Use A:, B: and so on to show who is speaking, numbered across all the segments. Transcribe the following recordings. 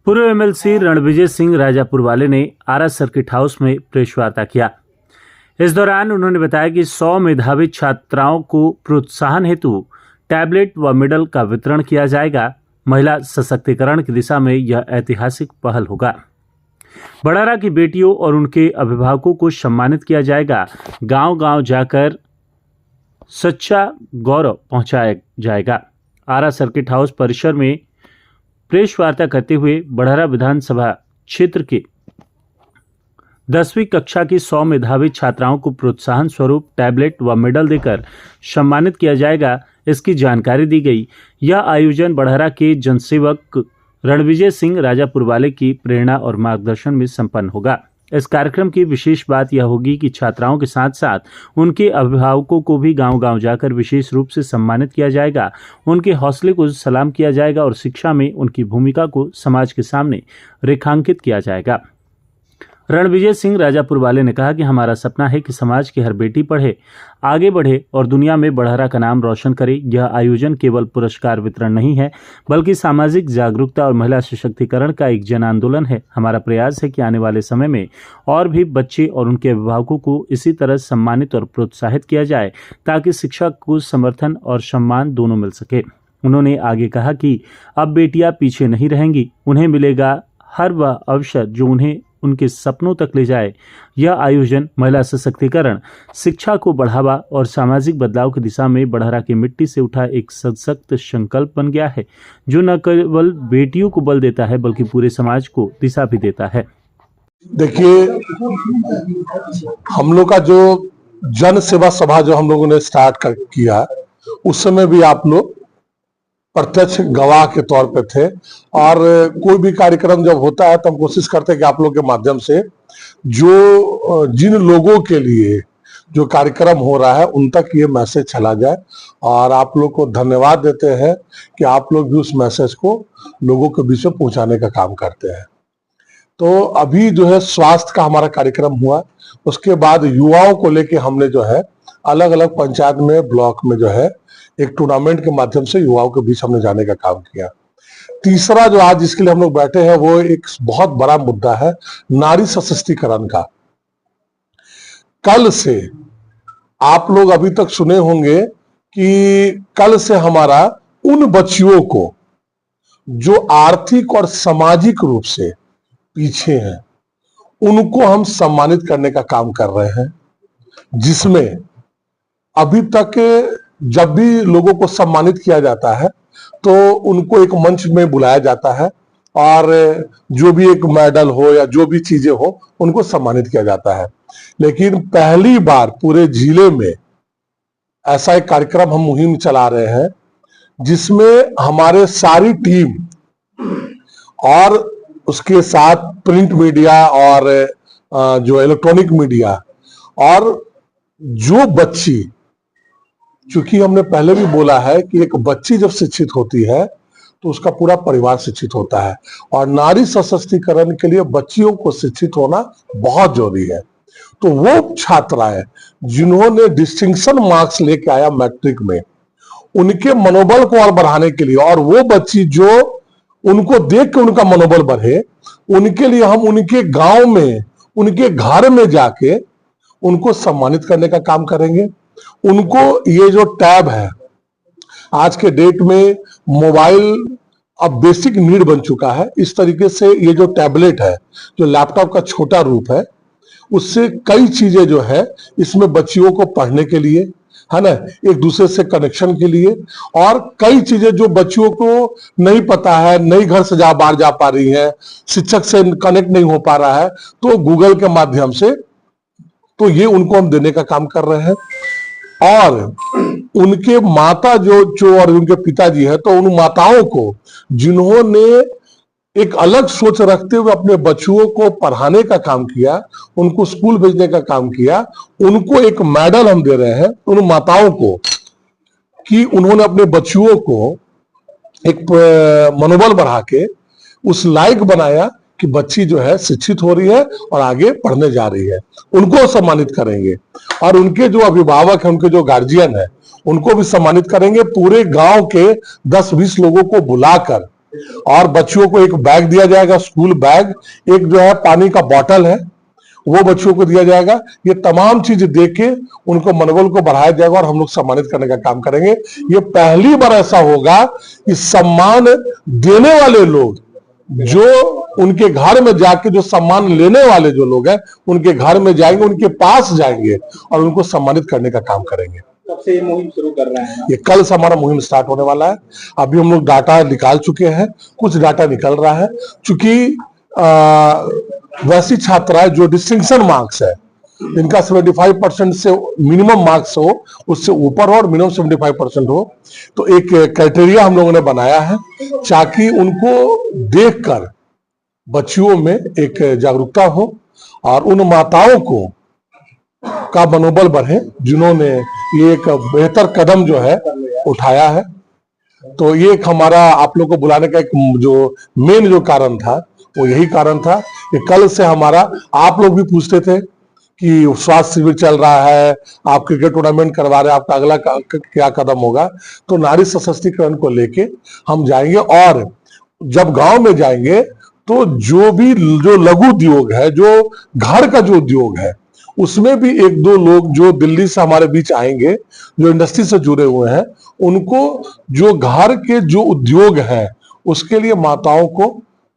A: पूर्व एमएलसी रणविजय सिंह राजापुर वाले ने आरा सर्किट हाउस में प्रेस वार्ता किया। इस दौरान उन्होंने बताया कि 100 मेधावी छात्राओं को प्रोत्साहन हेतु टैबलेट व मेडल का वितरण किया जाएगा। महिला सशक्तिकरण की दिशा में यह ऐतिहासिक पहल होगा। बड़ारा की बेटियों और उनके अभिभावकों को सम्मानित किया जाएगा। गांव-गांव जाकर सच्चा गौरव पहुंचाया जाएगा। आरा सर्किट हाउस परिसर में प्रेस वार्ता करते हुए बड़ारा विधानसभा क्षेत्र के 10वीं कक्षा की 100 मेधावी छात्राओं को प्रोत्साहन स्वरूप टैबलेट व मेडल देकर सम्मानित किया जाएगा। इसकी जानकारी दी गई। यह आयोजन बड़ारा के जनसेवक रणविजय सिंह राजापुर वाले की प्रेरणा और मार्गदर्शन में संपन्न होगा। इस कार्यक्रम की विशेष बात यह होगी कि छात्राओं के साथ साथ उनके अभिभावकों को भी गांव-गांव जाकर विशेष रूप से सम्मानित किया जाएगा। उनके हौसले को सलाम किया जाएगा और शिक्षा में उनकी भूमिका को समाज के सामने रेखांकित किया जाएगा। रणविजय सिंह राजापुर वाले ने कहा कि हमारा सपना है कि समाज की हर बेटी पढ़े, आगे बढ़े और दुनिया में बड़ारा का नाम रोशन करे। यह आयोजन केवल पुरस्कार वितरण नहीं है, बल्कि सामाजिक जागरूकता और महिला सशक्तिकरण का एक जन आंदोलन है। हमारा प्रयास है कि आने वाले समय में और भी बच्चे और उनके अभिभावकों को इसी तरह सम्मानित और प्रोत्साहित किया जाए, ताकि शिक्षा को समर्थन और सम्मान दोनों मिल सके। उन्होंने आगे कहा कि अब बेटियां पीछे नहीं रहेंगी, उन्हें मिलेगा हर वह अवसर जो उन्हें उनके सपनों तक ले जाए। यह आयोजन महिला सशक्तिकरण, शिक्षा को बढ़ावा और सामाजिक बदलाव की दिशा में बड़ारा की मिट्टी से उठा एक सशक्त संकल्प बन गया है, जो न केवल बेटियों को बल देता है बल्कि पूरे समाज को दिशा भी देता है।
B: देखिए, हम लोग का जो जन सेवा सभा जो हम लोगों ने स्टार्ट किया, उस समय भी आप लोग प्रत्यक्ष गवाह के तौर पे थे। और कोई भी कार्यक्रम जब होता है तो हम कोशिश करते हैं कि आप लोग के माध्यम से जो जिन लोगों के लिए जो कार्यक्रम हो रहा है उन तक ये मैसेज चला जाए। और आप लोग को धन्यवाद देते हैं कि आप लोग भी उस मैसेज को लोगों के बीच में पहुंचाने का काम करते हैं। तो अभी जो है स्वास्थ्य का हमारा कार्यक्रम हुआ, उसके बाद युवाओं को लेके हमने जो है अलग अलग पंचायत में, ब्लॉक में जो है एक टूर्नामेंट के माध्यम से युवाओं के बीच हमने जाने का काम किया। तीसरा जो आज जिसके लिए हम लोग बैठे हैं वो एक बहुत बड़ा मुद्दा है, नारी सशक्तिकरण का। कल से आप लोग अभी तक सुने होंगे कि कल से हमारा उन बच्चियों को जो आर्थिक और सामाजिक रूप से पीछे हैं उनको हम सम्मानित करने का काम कर रहे हैं, जिसमें अभी तक जब भी लोगों को सम्मानित किया जाता है तो उनको एक मंच में बुलाया जाता है और जो भी एक मेडल हो या जो भी चीजें हो उनको सम्मानित किया जाता है। लेकिन पहली बार पूरे जिले में ऐसा एक कार्यक्रम हम मुहिम चला रहे हैं जिसमें हमारे सारी टीम और उसके साथ प्रिंट मीडिया और जो इलेक्ट्रॉनिक मीडिया और जो बच्ची, चूंकि हमने पहले भी बोला है कि एक बच्ची जब शिक्षित होती है तो उसका पूरा परिवार शिक्षित होता है और नारी सशक्तिकरण के लिए बच्चियों को शिक्षित होना बहुत जरूरी है। तो वो छात्राएं जिन्होंने डिस्टिंक्शन मार्क्स लेके आया मैट्रिक में, उनके मनोबल को और बढ़ाने के लिए, और वो बच्ची जो उनको देख के उनका मनोबल बढ़े, उनके लिए हम उनके गांव में, उनके घर में जाके उनको सम्मानित करने का काम करेंगे। उनको ये जो टैब है, आज के डेट में मोबाइल अब बेसिक नीड बन चुका है, इस तरीके से ये जो टैबलेट है, जो लैपटॉप का छोटा रूप है, उससे कई चीजें जो है इसमें बच्चियों को पढ़ने के लिए, है ना, एक दूसरे से कनेक्शन के लिए, और कई चीजें जो बच्चियों को नहीं पता है, नई घर से बाहर जा पा रही है, शिक्षक से कनेक्ट नहीं हो पा रहा है, तो गूगल के माध्यम से तो ये उनको हम देने का काम कर रहे हैं। और उनके माता जो और उनके पिताजी है, तो उन माताओं को जिन्होंने एक अलग सोच रखते हुए अपने बच्चों को पढ़ाने का काम किया, उनको स्कूल भेजने का काम किया, उनको एक मेडल हम दे रहे हैं उन माताओं को कि उन्होंने अपने बच्चों को एक मनोबल बढ़ा के उस लायक बनाया कि बच्ची जो है शिक्षित हो रही है और आगे पढ़ने जा रही है। उनको सम्मानित करेंगे और उनके जो अभिभावक हैं, उनके जो गार्जियन है, उनको भी सम्मानित करेंगे। पूरे गांव के 10-20 लोगों को बुलाकर और बच्चों को एक बैग दिया जाएगा, स्कूल बैग, एक जो है पानी का बोतल है वो बच्चों को दिया जाएगा। ये तमाम चीज देके उनको मनोबल को बढ़ाया जाएगा और हम लोग सम्मानित करने का काम करेंगे। ये पहली बार ऐसा होगा कि सम्मान देने वाले लोग जो उनके घर में जाके जो सम्मान लेने वाले जो लोग हैं उनके घर में जाएंगे, उनके पास जाएंगे और उनको सम्मानित करने का काम करेंगे।
C: कब से ये मुहिम शुरू कर रहे हैं?
B: ये कल से हमारा मुहिम स्टार्ट होने वाला है। अभी हम लोग डाटा निकाल चुके हैं, कुछ डाटा निकल रहा है। चूंकि वैसी छात्राएं जो डिस्टिंक्शन मार्क्स है, इनका 75% से मिनिमम मार्क्स हो, उससे ऊपर हो और मिनिमम 75% हो, तो एक क्राइटेरिया हम लोगों ने बनाया है ताकि उनको देखकर बच्चियों में एक जागरूकता हो और उन माताओं को का मनोबल बढ़े जिन्होंने ये एक बेहतर कदम जो है उठाया है। तो ये एक हमारा आप लोग को बुलाने का एक जो मेन जो कारण था वो यही कारण था कि कल से हमारा, आप लोग भी पूछते थे कि स्वास्थ्य शिविर चल रहा है, आप क्रिकेट टूर्नामेंट करवा रहे हैं, आपका अगला क्या कदम होगा। तो नारी सशक्तिकरण को लेके हम जाएंगे और जब गांव में जाएंगे तो जो लघु उद्योग है, जो घर का जो उद्योग है, उसमें भी एक दो लोग जो दिल्ली से हमारे बीच आएंगे, जो इंडस्ट्री से जुड़े हुए हैं, उनको जो घर के जो उद्योग है उसके लिए माताओं को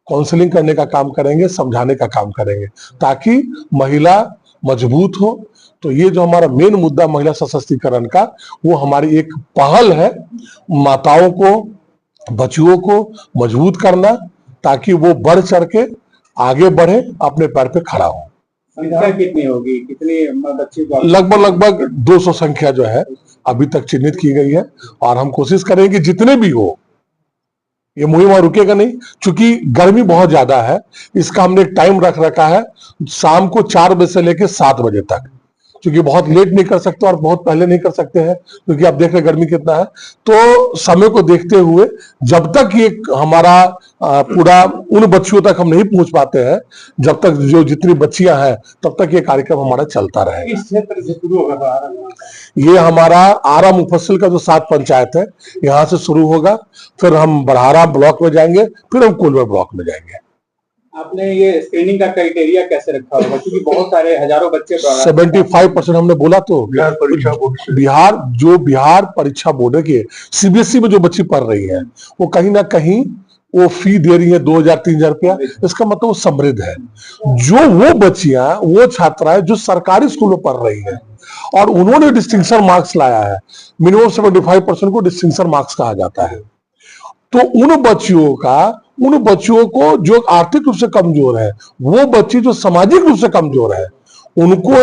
B: काउंसलिंग करने का काम करेंगे, समझाने का काम करेंगे ताकि महिला मजबूत हो। तो ये जो हमारा मेन मुद्दा महिला सशक्तिकरण का, वो हमारी एक पहल है, माताओं को, बच्चियों को मजबूत करना ताकि वो बढ़ चढ़ के आगे बढ़े, अपने पैर पे खड़ा हो।
C: संख्या कितनी होगी, कितने बच्चे को?
B: लगभग 200 संख्या जो है अभी तक चिन्हित की गई है और हम कोशिश करेंगे जितने भी हो, ये मुहिम रुकेगा नहीं। चूंकि गर्मी बहुत ज्यादा है, इसका हमने एक टाइम रख रखा है, शाम को 4 बजे से लेकर 7 बजे तक, क्योंकि बहुत लेट नहीं कर सकते और बहुत पहले नहीं कर सकते हैं, क्योंकि आप देख रहे गर्मी कितना है। तो समय को देखते हुए जब तक ये हमारा पूरा उन बच्चियों तक हम नहीं पहुंच पाते हैं, जब तक जो जितनी बच्चियां हैं तब तक ये कार्यक्रम हमारा चलता रहेगा।
C: इस क्षेत्र से शुरू होगा?
B: ये हमारा आरा मुफस्सिल का जो 7 पंचायत है, यहाँ से शुरू होगा, फिर हम बड़हारा ब्लॉक में जाएंगे, फिर हम कोलवर ब्लॉक में जाएंगे।
C: आपने ये स्क्रीनिंग का क्राइटेरिया कैसे रखा होगा, क्योंकि बहुत सारे हजारों बच्चे
B: 75% हमने बोला तो बिहार परीक्षा बोर्ड के सीबीएसई में जो बच्ची पढ़ रही है वो कहीं ना कहीं वो फी दे रही है 2000-3000 रुपया, इसका मतलब वो समृद्ध है। जो वो बच्चियां, वो छात्राएं जो सरकारी स्कूलों में पढ़ रही है और उन्होंने डिस्टिंक्शन मार्क्स लाया है, मिनिमम 75% को डिस्टिंक्शन मार्क्स कहा जाता है, तो उन बच्चियों को जो आर्थिक रूप से कमजोर है, वो बच्ची जो सामाजिक रूप से कमजोर है, उनको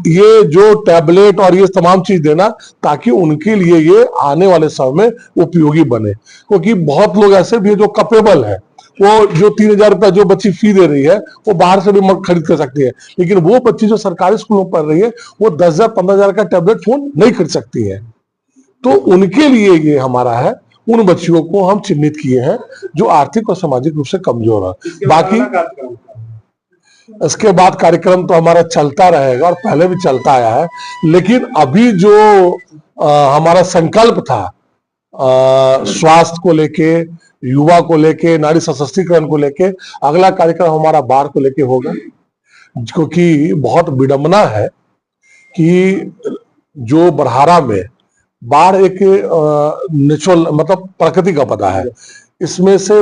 B: ये जो टैबलेट और ये तमाम चीज देना ताकि उनके लिए ये आने वाले समय में उपयोगी बने। क्योंकि बहुत लोग ऐसे भी है जो कैपेबल है, वो जो 3000 रुपया जो बच्ची फी दे रही है वो बाहर से भी खरीद कर सकती है, लेकिन वो बच्ची जो सरकारी स्कूलों में पढ़ रही है वो 10,000-15,000 का टैबलेट फोन नहीं खरीद सकती है। तो उनके लिए ये हमारा है, उन बच्चियों को हम चिन्हित किए हैं जो आर्थिक और सामाजिक रूप से कमजोर है। बाकी इसके बाद कार्यक्रम तो हमारा चलता रहेगा और पहले भी चलता आया है, लेकिन अभी जो हमारा संकल्प था स्वास्थ्य को लेके, युवा को लेके, नारी सशक्तिकरण को लेके, अगला कार्यक्रम हमारा बाढ़ को लेके होगा। क्योंकि बहुत विडंबना है कि जो बड़हारा में बाढ़ एक नेचुरल मतलब प्रकृति का पता है, इसमें से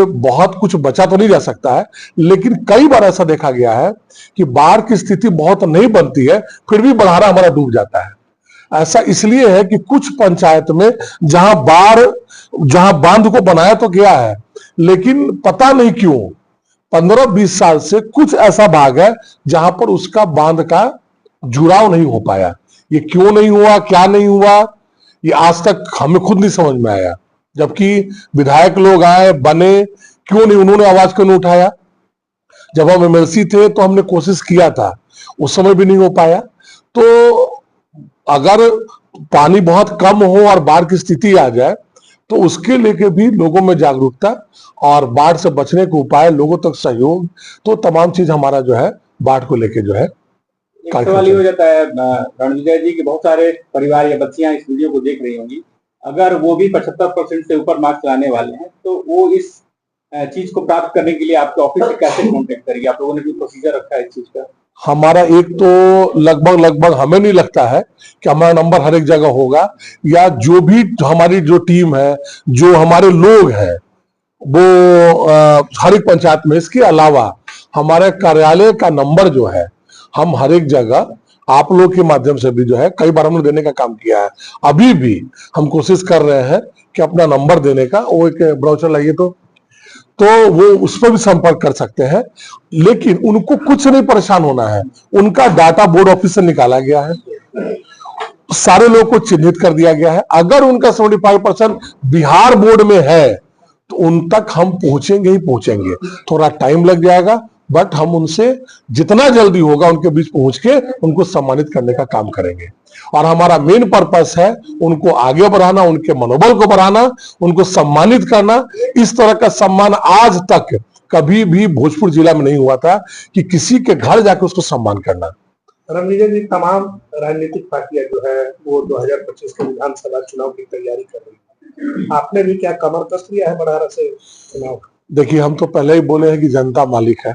B: बहुत कुछ बचा तो नहीं जा सकता है, लेकिन कई बार ऐसा देखा गया है कि बाढ़ की स्थिति बहुत नहीं बनती है, फिर भी बड़हारा हमारा डूब जाता है। ऐसा इसलिए है कि कुछ पंचायत में जहां बांध को बनाया तो गया है, लेकिन पता नहीं क्यों 15-20 साल से कुछ ऐसा भाग है जहां पर उसका बांध का जुड़ाव नहीं हो पाया। ये क्यों नहीं हुआ, क्या नहीं हुआ, ये आज तक हमें खुद नहीं समझ में आया। जबकि विधायक लोग आए, बने, क्यों नहीं, उन्होंने आवाज क्यों नहीं उठाया। जब हम एमएलसी थे तो हमने कोशिश किया था, उस समय भी नहीं हो पाया। तो अगर पानी बहुत कम हो और बाढ़ की स्थिति आ जाए तो उसके लेके भी लोगों में जागरूकता और बाढ़ से बचने के उपाय, लोगों तक सहयोग, तो तमाम चीज हमारा जो है बाढ़ को लेके जो है
C: सवाल ये हो जाता है रणविजय जी कि बहुत सारे परिवार या बच्चियां इस वीडियो को देख रही होंगी अगर वो भी 75% से ऊपर मार्क्स लाने वाले हैं तो वो इस चीज को प्राप्त करने के लिए आपके ऑफिस से कैसे कॉन्टेक्ट करेगी? आप लोगों ने भी प्रोसीजर रखा है इस चीज का?
B: हमारा एक तो लगभग हमें नहीं लगता है कि हमारा नंबर हर एक जगह होगा, या जो भी हमारी जो टीम है, जो हमारे लोग हैं, वो हर एक पंचायत में। इसके अलावा हमारे कार्यालय का नंबर जो है, हम हर एक जगह आप लोग के माध्यम से भी जो है कई बार हमने देने का काम किया है। अभी भी हम कोशिश कर रहे हैं कि अपना नंबर देने का, वो एक ब्राउचर लाइए तो वो उस पर भी संपर्क कर सकते हैं। लेकिन उनको कुछ नहीं परेशान होना है, उनका डाटा बोर्ड ऑफिस से निकाला गया है, सारे लोग को चिन्हित कर दिया गया है। अगर उनका 75% बिहार बोर्ड में है तो उन तक हम पहुंचेंगे ही पहुंचेंगे। थोड़ा टाइम लग जाएगा, बट हम उनसे जितना जल्दी होगा उनके बीच पहुंच के उनको सम्मानित करने का काम करेंगे। और हमारा मेन पर्पस है उनको आगे बढ़ाना, उनके मनोबल को बढ़ाना, उनको सम्मानित करना। इस तरह का सम्मान आज तक कभी भी भोजपुर जिला में नहीं हुआ था कि किसी के घर जाकर उसको सम्मान करना।
D: रणविजय जी, तमाम राजनीतिक पार्टियां जो है वो 2025 के विधानसभा चुनाव की तैयारी कर रही है। आपने भी क्या कमर कस लिया है बड़ारा से चुनाव?
B: देखिए, हम तो पहले ही बोले हैं कि जनता मालिक है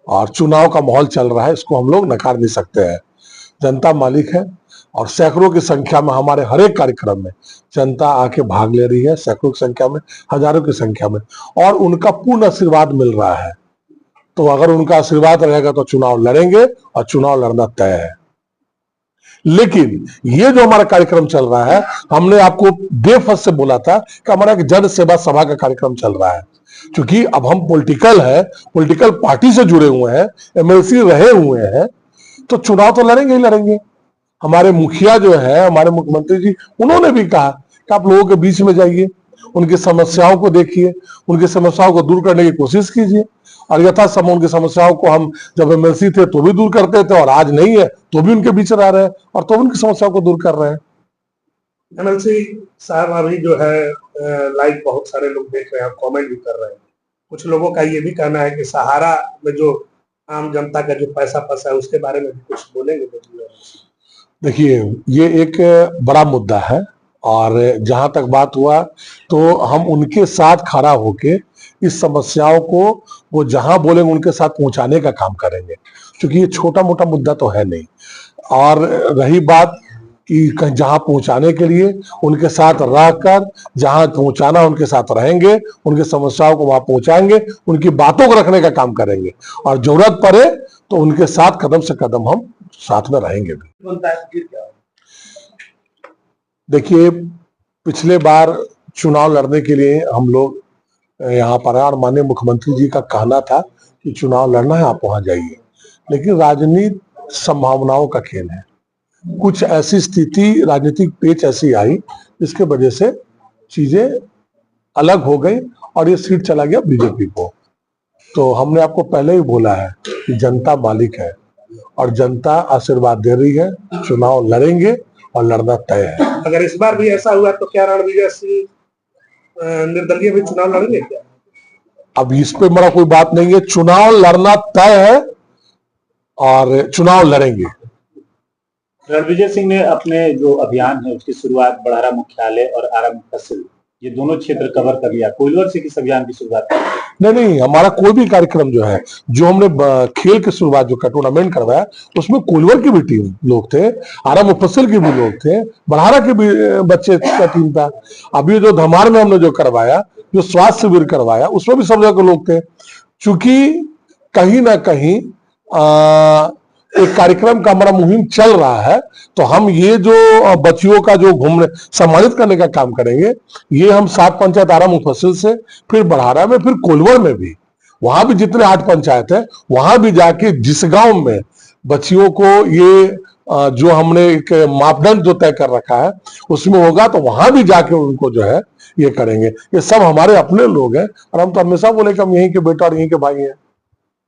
B: और चुनाव का माहौल चल रहा है, इसको हम लोग नकार नहीं सकते हैं। जनता मालिक है और सैकड़ों की संख्या में हमारे हर एक कार्यक्रम में जनता आके भाग ले रही है, सैकड़ों की संख्या में, हजारों की संख्या में, और उनका पूर्ण आशीर्वाद मिल रहा है। तो अगर उनका आशीर्वाद रहेगा तो चुनाव लड़ेंगे और चुनाव लड़ना तय है। लेकिन ये जो हमारा कार्यक्रम चल रहा है, हमने आपको डे फर्स्ट से बोला था कि हमारा एक जन सेवा सभा का कार्यक्रम चल रहा है। क्योंकि अब हम पॉलिटिकल है, पॉलिटिकल पार्टी से जुड़े हुए हैं, एमएलसी रहे हुए हैं, तो चुनाव तो लड़ेंगे ही लड़ेंगे। हमारे मुखिया जो है, हमारे मुख्यमंत्री जी, उन्होंने भी कहा कि आप लोगों के बीच में जाइए, उनकी समस्याओं को देखिए, उनकी समस्याओं को दूर करने की कोशिश कीजिए। और यथासंभव उनकी समस्याओं को हम जब एमएलसी थे तो भी दूर करते थे, और आज नहीं है तो भी उनके बीच रह रहे हैं और तो उनकी समस्याओं को दूर कर रहे हैं।
D: एमएलसी साहब अभी जो है लाइव बहुत सारे लोग देख रहे हैं, कमेंट भी कर रहे हैं। कुछ लोगों का ये भी कहना है कि सहारा में जो आम जनता का जो पैसा फंसा है उसके बारे में भी कुछ बोलेंगे?
B: देखिए, ये एक बड़ा मुद्दा है और जहां तक बात हुआ तो हम उनके साथ खड़ा होके इस समस्याओं को वो जहां बोलेंगे उनके साथ पहुंचाने का काम करेंगे, क्योंकि ये छोटा मोटा मुद्दा तो है नहीं। और रही बात कि जहां पहुंचाने के लिए उनके साथ रहकर, जहां पहुंचाना उनके साथ रहेंगे, उनकी समस्याओं को वहां पहुंचाएंगे, उनकी बातों को रखने का काम करेंगे, और जरूरत पड़े तो उनके साथ कदम से कदम हम साथ में रहेंगे भी। देखिए, पिछले बार चुनाव लड़ने के लिए हम लोग यहाँ पर आए और माननीय मुख्यमंत्री जी का कहना था कि चुनाव लड़ना है, आप वहां जाइए। लेकिन राजनीति संभावनाओं का खेल है, कुछ ऐसी स्थिति, राजनीतिक पेच ऐसी आई जिसके वजह से चीजें अलग हो गई और ये सीट चला गया बीजेपी को। तो हमने आपको पहले ही बोला है कि जनता मालिक है और जनता आशीर्वाद दे रही है, चुनाव लड़ेंगे और लड़ना तय है।
D: अगर इस बार भी ऐसा हुआ तो क्या रणविजय सिंह निर्दलीय भी चुनाव लड़ेंगे क्या?
B: अब इस पे मेरा कोई बात नहीं है, चुनाव लड़ना तय है और चुनाव लड़ेंगे।
E: रणविजय सिंह ने अपने जो अभियान है उसकी शुरुआत बड़हरा मुख्यालय और आरा मुफस्सिल, ये दोनों क्षेत्र कवर कर लिया। कोइलवर से किस अभियान की शुरुआत की?
B: नहीं, हमारा कोई भी कार्यक्रम जो है, जो हमने खेल की शुरुआत जो टूर्नामेंट करवाया उसमें कोइलवर की भी टीम लोग थे, आरा मुफस्सिल के भी लोग थे, बड़हरा के भी बच्चे का टीम था। अभी जो धमार में हमने जो करवाया, जो स्वास्थ्य शिविर करवाया, उसमें भी सब जगह के लोग थे। चूंकि कहीं ना कहीं एक कार्यक्रम का हमारा मुहिम चल रहा है, तो हम ये जो बच्चियों का जो घूमने सम्मानित करने का काम करेंगे, ये हम 7 पंचायत आरा मुफस्सिल से, फिर बड़हरा में, फिर कोइलवर में भी, वहां भी जितने 8 पंचायत है वहां भी जाके जिस गांव में बच्चियों को ये जो हमने एक मापदंड जो तय कर रखा है उसमें होगा, तो वहां भी जाके उनको जो है ये करेंगे। ये सब हमारे अपने लोग हैं और हम तो हमेशा बोले कि हम यहीं के बेटा और यहीं के भाई हैं।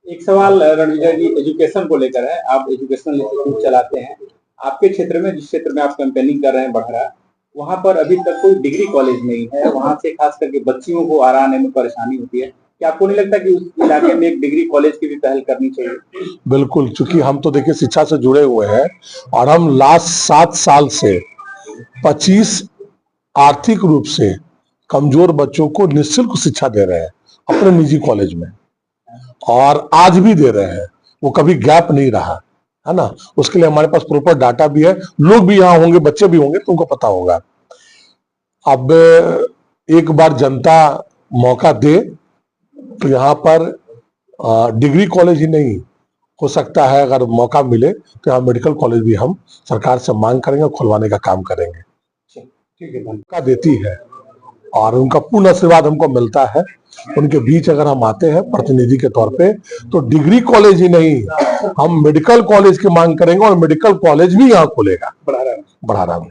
C: एक सवाल रणविजय जी एजुकेशन को लेकर है। आप एजुकेशनल इंस्टीट्यूट चलाते हैं, आपके क्षेत्र में, जिस क्षेत्र में आप कैंपेनिंग कर रहे हैं बड़हरा, वहां पर अभी तक कोई डिग्री कॉलेज नहीं है। वहां से खास करके बच्चियों को आने में परेशानी होती है। क्या आपको नहीं लगता कि उस इलाके में एक डिग्री कॉलेज की भी पहल करनी चाहिए?
B: बिल्कुल, क्योंकि हम तो देखिए शिक्षा से जुड़े हुए हैं और हम लास्ट 7 साल से 25 आर्थिक रूप से कमजोर बच्चों को निःशुल्क शिक्षा दे रहे हैं अपने निजी कॉलेज में, और आज भी दे रहे हैं। वो कभी गैप नहीं रहा है ना। उसके लिए हमारे पास प्रॉपर डाटा भी है, लोग भी यहाँ होंगे, बच्चे भी होंगे, तुमको पता होगा। अब एक बार जनता मौका दे तो यहाँ पर डिग्री कॉलेज ही नहीं हो सकता है, अगर मौका मिले तो यहाँ मेडिकल कॉलेज भी हम सरकार से मांग करेंगे और खुलवाने का काम करेंगे।
D: ठीक है,
B: मौका देती है और उनका पूर्ण आशीर्वाद हमको मिलता है। उनके बीच अगर हम आते हैं प्रतिनिधि के तौर पे तो डिग्री कॉलेज ही नहीं, हम मेडिकल कॉलेज की मांग करेंगे और मेडिकल कॉलेज भी यहाँ खुलेगा
D: बढ़ा रहा है।
B: बढ़ारा में।